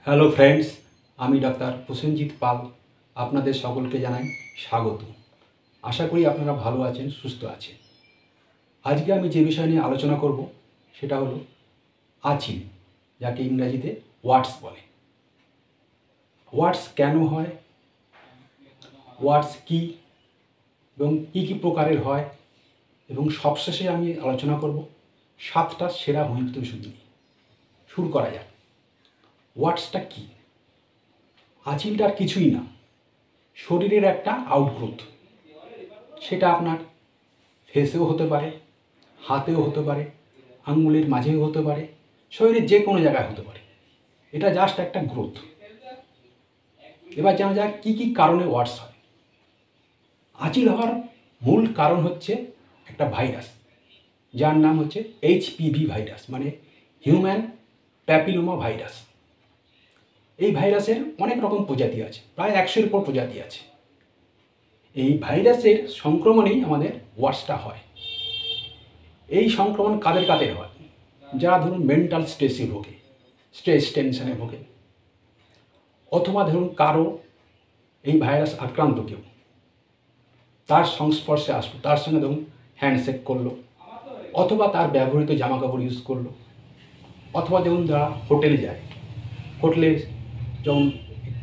Hello friends, আমি doctor Prosenjit পাল আপনাদের সকলকে জানাই স্বাগত। আশা করি আপনারা ভালো আছেন, সুস্থ আছেন। আজকে আমি যে বিষয় নিয়ে আলোচনা করব সেটা হলো আঁচিল, যাকে ইংরাজিতে ওয়াটস বলে। ওয়াটস কেন হয়, ওয়াটস কী এবং কী কী প্রকারের হয়, এবং সবশেষে আমি আলোচনা করব 7টা সেরা হোমিওপ্যাথি ওষুধ নিয়ে। শুরু করা যাক। ওয়াটসটা কী? আঁচিলটা আর কিছুই না, শরীরের একটা আউটগ্রোথ। সেটা আপনার ফেসেও হতে পারে, হাতেও হতে পারে, আঙ্গুলের মাঝেও হতে পারে, শরীরের যে কোনো জায়গায় হতে পারে। এটা জাস্ট একটা গ্রোথ। এবার জানা যাক কী কী কারণে ওয়াটস হয়। আঁচিল হওয়ার মূল কারণ হচ্ছে একটা ভাইরাস, যার নাম হচ্ছে HPV ভাইরাস, মানে হিউম্যান প্যাপিলোমা ভাইরাস। এই ভাইরাসের অনেক রকম প্রজাতি আছে, প্রায় 100-এর উপর প্রজাতি আছে। এই ভাইরাসের সংক্রমণেই আমাদের ওয়াটসটা হয়। এই সংক্রমণ কাদের কাদের হয়? যারা ধরুন মেন্টাল স্ট্রেসে ভোগে, স্ট্রেস টেনশনে ভোগে, অথবা ধরুন কারো এই ভাইরাস আক্রান্ত কেউ, তার সংস্পর্শে আসলো, তার সঙ্গে ধরুন হ্যান্ডশেক করলো, অথবা তার ব্যবহৃত জামাকাপড় ইউজ করলো, অথবা যেমন যারা হোটেলে যায়, হোটেলে যেমন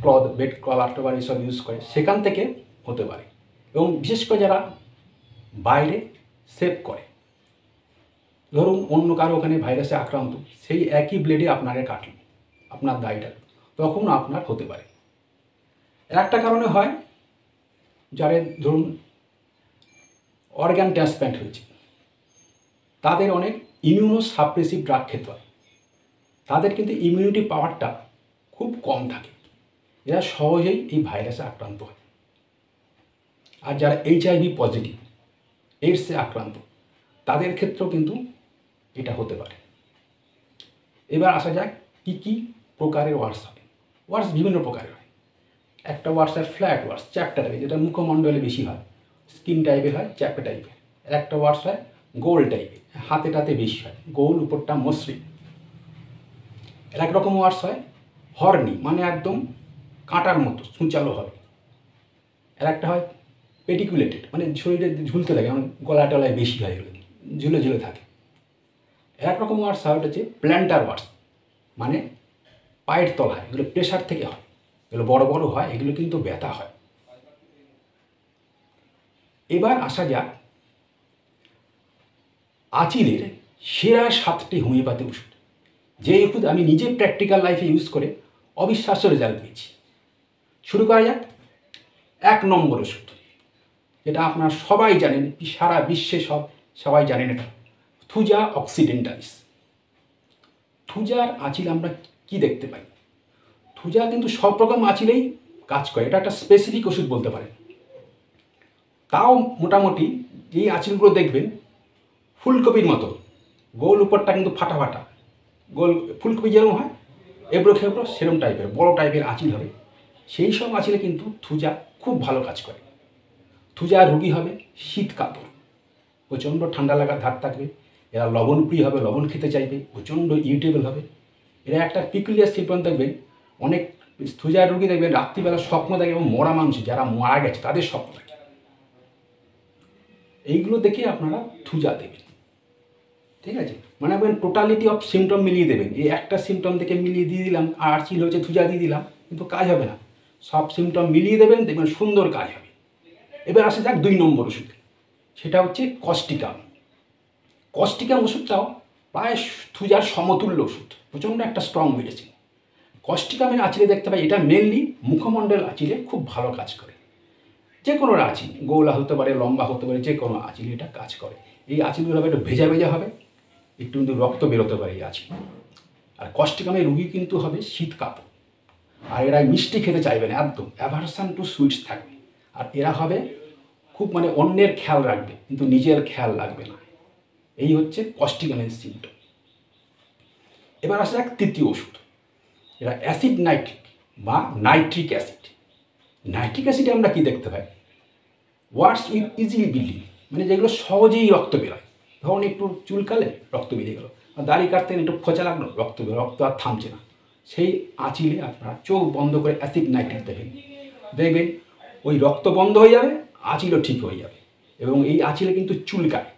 ক্লথ, বেড কভার টভার এসব ইউজ করে, সেখান থেকে হতে পারে। এবং বিশেষ করে যারা বাইরে সেভ করে, ধরুন অন্য কারো ওখানে ভাইরাসে আক্রান্ত, সেই একই ব্লেডে আপনাকে কাটল, আপনার দায়টা, তখন আপনার হতে পারে। একটা কারণে হয় যারা ধরুন অর্গান ট্রান্সপ্ল্যান্ট হয়েছে, তাদের অনেক ইমিউনো সাপ্রেসিভ ড্রাগ খেতে হয়, তাদের কিন্তু ইমিউনিটি পাওয়ারটা খুব কম থাকে, এরা সহজেই এই ভাইরাসে আক্রান্ত হয়। আর যারা HIV পজিটিভ, এইডসে আক্রান্ত, তাদের ক্ষেত্রেও কিন্তু এটা হতে পারে। এবার আসা যাক কী কী প্রকারের ওয়াটস হয়। ওয়াটস বিভিন্ন প্রকারের হয়। একটা ওয়াটস হয় ফ্ল্যাট ওয়াটস, চ্যাপ্টা টাইপের, যেটা মুখমণ্ডলে বেশি হয়, স্কিন টাইপের হয়, চ্যাপ্টা টাইপের। একটা ওয়াটস হয় গোল টাইপের, হাতে টাতে বেশি হয়, গোল, উপরটা মসৃণ। এক রকম ওয়াটস হয় হর্নি, মানে একদম কাঁটার মতো সূচালো হবে। একটা হয় পেটিকুলেটেড, মানে শরীরে ঝুলতে থাকে, মানে গলা টলায় বেশি হয়, এগুলো ঝুলে ঝুলে থাকে। এক রকম ওয়াটস হয় হচ্ছে প্ল্যান্টার ওয়াটস, মানে পায়ের তলায়, এগুলো প্রেশার থেকে হয়, এগুলো বড় বড় হয়, এগুলো কিন্তু ব্যথা হয়। এবার আসা যাক আঁচিলের সেরা 7টি হোমিওপ্যাথি ওষুধ, যে ওষুধ আমি নিজে প্র্যাকটিক্যাল লাইফে ইউজ করে অবিশ্বাস্য রেজাল্ট পেয়েছি। শুরু করা যাক। 1 নম্বর ওষুধ, যেটা আপনারা সবাই জানেন, সারা বিশ্বে সবাই জানেন, এটা থুজা অক্সিডেন্টালিস। থুজার আঁচিল আমরা কি দেখতে পাই? থুজা কিন্তু সব রকম আঁচিলেই কাজ করে, এটা একটা স্পেসিফিক ওষুধ বলতে পারেন। তাও মোটামুটি এই আঁচিলগুলো দেখবেন ফুলকপির মতো, গোল, উপরটা কিন্তু ফাটা ফাটা, গোল ফুলকপি যেরকম হয় এবড়ো খেবড়ো, সেরম টাইপের বড় টাইপের আঁচিল হবে। সেই সব আঁচিলে কিন্তু থুজা খুব ভালো কাজ করে। থুজা রুগী হবে শীত কাতর, প্রচণ্ড ঠান্ডা লাগার ধার থাকবে, এরা লবণপ্রিয় হবে, লবণ খেতে চাইবে, প্রচণ্ড ইরিটেবল হবে। এরা একটা পিকুলিয়ার সিম্পটম দেখবেন, অনেক থুজার রুগী দেখবেন রাত্রিবেলা স্বপ্ন দেখে, এবং মরা মানুষ যারা মারা গেছে তাদের স্বপ্ন দেখে। এইগুলো দেখে আপনারা থুজা দেবেন, ঠিক আছে? মানে আপনি টোটালিটি অফ সিমটম মিলিয়ে দেবেন। এই একটা সিমটম থেকে মিলিয়ে দিয়ে দিলাম, আর আঁচিল হচ্ছে থুজা দিয়ে দিলাম, কিন্তু কাজ হবে না। সব সিমটম মিলিয়ে দেবেন, দেখবেন সুন্দর কাজ হবে। এবার আসা যাক 2 নম্বর ওষুধ, সেটা হচ্ছে কস্টিকাম। কস্টিকাম ওষুধটাও প্রায় থুজার সমতুল্য ওষুধ, প্রচণ্ড একটা স্ট্রং মেডিসিন। কস্টিকামের আঁচিলে দেখতে পাই, এটা মেনলি মুখমণ্ডল আঁচিলে খুব ভালো কাজ করে। যে কোনো আঁচিল, গোলা হতে পারে, লম্বা হতে পারে, যে কোনো আঁচিলে এটা কাজ করে। এই আঁচিলগুলো হবে একটু ভেজা ভেজা হবে, একটু কিন্তু রক্ত বেরোতে পারে এই আঁচিল। আর কস্টিকামের রুগী কিন্তু হবে শীত কাতর, আর এরা মিষ্টি খেতে চাইবে না, একদম অ্যাভারশন টু সুইটস থাকবে। আর এরা হবে খুব, মানে অন্যের খেয়াল রাখবে কিন্তু নিজের খেয়াল রাখবে না। এই হচ্ছে কস্টিকামের সিমটম। এবার আসা যাক 3য় ওষুধ, এরা অ্যাসিড নাইট্রিক বা নাইট্রিক অ্যাসিড। নাইট্রিক অ্যাসিডে আমরা কি দেখতে পাই? ওয়ার্ডস উইথ ইজিলি বিল্ডিং, মানে যেগুলো সহজেই রক্ত বেরোয়। ধরুন একটু চুলকালে রক্ত বেরিয়ে গেলো, আর দাড়ি কাটতে একটু খোঁচা লাগলো, রক্ত আর থামছে না, সেই আঁচিলে আপনারা চোখ বন্ধ করে অ্যাসিড নাইট্রেট দেবেন, দেখবেন ওই রক্ত বন্ধ হয়ে যাবে, আঁচিলও ঠিক হয়ে যাবে। এবং এই আঁচিলে কিন্তু চুলকায়।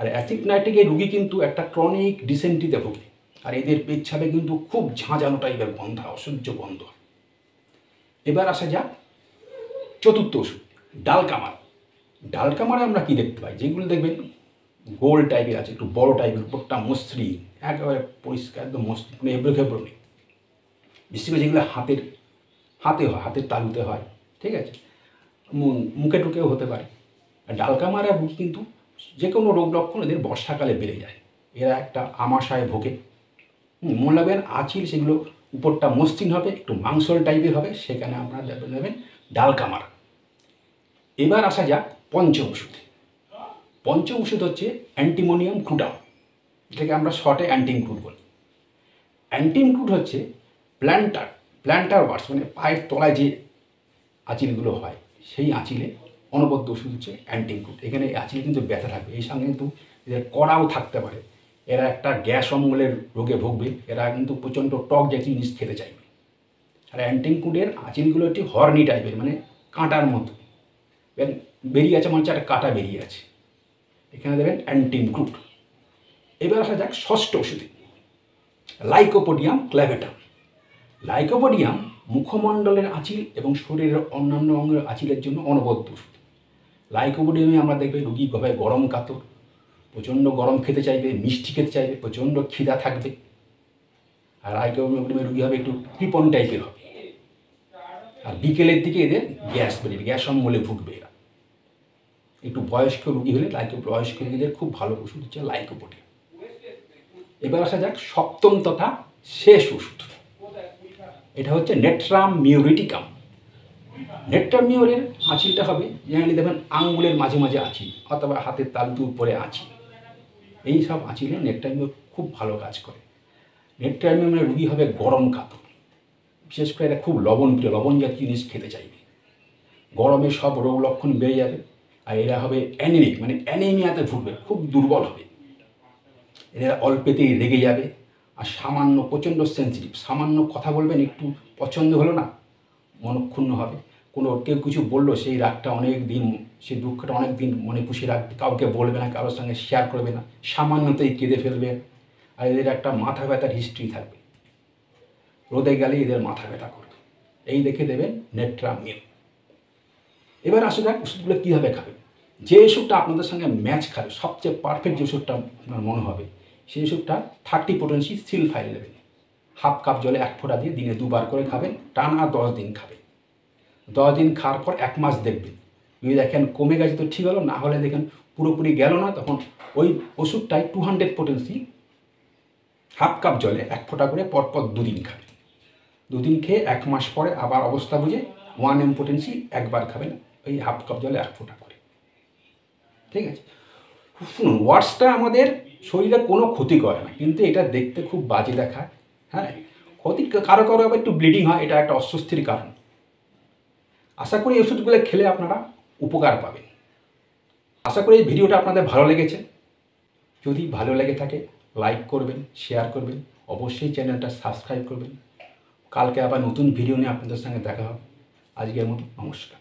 আর অ্যাসিড নাইট্রিকের রুগী কিন্তু একটা ক্রনিক ডিসেন্ট্রিতে ভোগে। আর এদের পেচ্ছাপে কিন্তু খুব ঝাঁঝানো টাইপের গন্ধ, অসহ্য গন্ধ। এবার আসা যাক চতুর্থ ওষুধ, ডালকামার। ডালকামারে আমরা কি দেখতে পাই, যেগুলো দেখবেন গোল টাইপের আছে, একটু বড় টাইপের, উপরটা মসৃণ, একেবারে পরিষ্কার, একদম মসৃণ, কোনো এবড়ো খেবড়ো নেই। বিশেষ করে যেগুলো হাতে হয়, হাতের তালুতে হয়, ঠিক আছে, মুখে টুকেও হতে পারে। ডালকামারা রোগী কিন্তু যে কোনো রোগ লক্ষণ এদের বর্ষাকালে বেড়ে যায়। এরা একটা আমাশায় ভোগে। মনে রাখবেন আঁচিল সেগুলো উপরটা মসৃণ হবে, একটু মাংসল টাইপের হবে, সেখানে আপনারা দেবেন ডালকামার। এবার আসা যাক পঞ্চম ওষুধ। পঞ্চম ওষুধ হচ্ছে অ্যান্টিমোনিয়াম ক্রুটাম, যেটাকে আমরা শর্টে অ্যান্টিমক্রুট বলি। অ্যান্টিমক্রুট হচ্ছে প্ল্যান্টার ওয়ার্স, মানে পায়ের তলায় যে আঁচিলগুলো হয় সেই আঁচিলে অনবদ্য ওষুধ হচ্ছে অ্যান্টিমক্রুট। এখানে এই আঁচিলে কিন্তু ব্যথা থাকবে, এই সঙ্গে কিন্তু এদের কড়াও থাকতে পারে। এরা একটা গ্যাস অম্বলের রোগে ভুগবে, এরা কিন্তু প্রচণ্ড টক জাতীয় জিনিস খেতে চাইবে। আর অ্যান্টিমক্রুটের আঁচিলগুলো একটি হর্নি টাইপের, মানে কাঁটার মতো বেরিয়ে আছে, মনে হচ্ছে একটা কাঁটা বেরিয়ে আছে। এখানে দেবেন অ্যান্টিমক্রুট। এবার আসা যাক ষষ্ঠ ওষুধে, লাইকোপোডিয়াম ক্ল্যাভেটাম। লাইকোপোডিয়াম মুখমণ্ডলের আঁচিল এবং শরীরের অন্যান্য অঙ্গের আঁচিলের জন্য অনবদ্য ওষুধ। লাইকোপোডিয়ামে আমরা দেখবে রুগী হবে গরম কাতর, প্রচণ্ড গরম খেতে চাইবে, মিষ্টি খেতে চাইবে, প্রচণ্ড খিদা থাকবে। আর লাইকোপোডিয়ামে রুগী হবে একটু কৃপণ টাইপের হবে। আর বিকেলের দিকে এদের গ্যাস বেরিয়ে, গ্যাস অম্বলে ভুগবে এরা। একটু বয়স্ক রুগী হলে বয়স্ক রুগীদের খুব ভালো ওষুধ হচ্ছে লাইকোপোডিয়াম। এবার আসা যাক সপ্তম তথা শেষ ওষুধ, এটা হচ্ছে নেট্রাম মিউরিটিকাম। নেট্রাম মিউরের আঁচিলটা হবে জেনারেলি দেখবেন আঙ্গুলের মাঝে মাঝে আঁচিল, অথবা হাতের তালুর উপরে আঁচিল। এই সব আঁচিলে নেট্রাম মিউর খুব ভালো কাজ করে। নেট্রাম মিউরের রুগী হবে গরম কাতর, বিশেষ করে এরা খুব লবণ জাতীয় জিনিস খেতে চাইবে। গরমে সব রোগ লক্ষণ বেড়ে যাবে। আর এরা হবে অ্যানিমিক, মানে অ্যানিমিয়াতে ভুগবে, খুব দুর্বল হবে। এরা অল্পেতেই রেগে যাবে। আর সামান্য প্রচণ্ড সেন্সিটিভ, সামান্য কথা বলবেন, একটু পছন্দ হলো না মনক্ষুণ্ণ হবে। কেউ কিছু বললো, সেই রাগটা অনেক দিন, সেই দুঃখটা অনেক দিন মনে পুষিয়ে রাখবে, কাউকে বলবে না, কারোর সঙ্গে শেয়ার করবে না, সামান্যতেই কেঁদে ফেলবে। আর এদের একটা মাথা ব্যথার হিস্ট্রি থাকবে, রোদে গেলেই এদের মাথা ব্যথা করবে। এই দেখে দেবেন নেট্রাম মিউ। এবার আসা যাক ওষুধগুলো কীভাবে খাবেন। যে ওষুধটা আপনাদের সঙ্গে ম্যাচ খাবে, সবচেয়ে পারফেক্ট যে ওষুধটা আপনার মনে হবে, সেই ওষুধটা 30 পোটেন্সি সিলফাইল নেবেন। হাফ কাপ জলে 1 ফোঁটা দিয়ে দিনে 2 বার করে খাবেন, টানা 10 দিন খাবেন। 10 দিন খাওয়ার পর 1 মাস দেখবেন, যদি দেখেন কমে গেছে তো ঠিক হলো, না হলে দেখেন পুরোপুরি গেল না, তখন ওই ওষুধটাই 200 পোটেন্সি হাফ কাপ জলে 1 ফোঁটা করে পরপর 2 দিন খাবেন। 2 দিন খেয়ে 1 মাস পরে আবার অবস্থা বুঝে 1 mg পোটেন্সি একবার খাবেন, ওই হাফ কাপ জলে 1 ফোঁটা করে। ঠিক আছে, শুনুন, ওয়াটসটা আমাদের শরীরে কোনো ক্ষতি করে না, কিন্তু এটা দেখতে খুব বাজে দেখায়। হ্যাঁ, কারো আবার একটু ব্লিডিং হয়, এটা একটা অস্বস্তির কারণ। আশা করি এই ওষুধগুলো খেলে আপনারা উপকার পাবেন। আশা করি এই ভিডিওটা আপনাদের ভালো লেগেছে। যদি ভালো লেগে থাকে লাইক করবেন, শেয়ার করবেন, অবশ্যই চ্যানেলটা সাবস্ক্রাইব করবেন। কালকে আবার নতুন ভিডিও নিয়ে আপনাদের সঙ্গে দেখা হবে। আজকের মতো নমস্কার।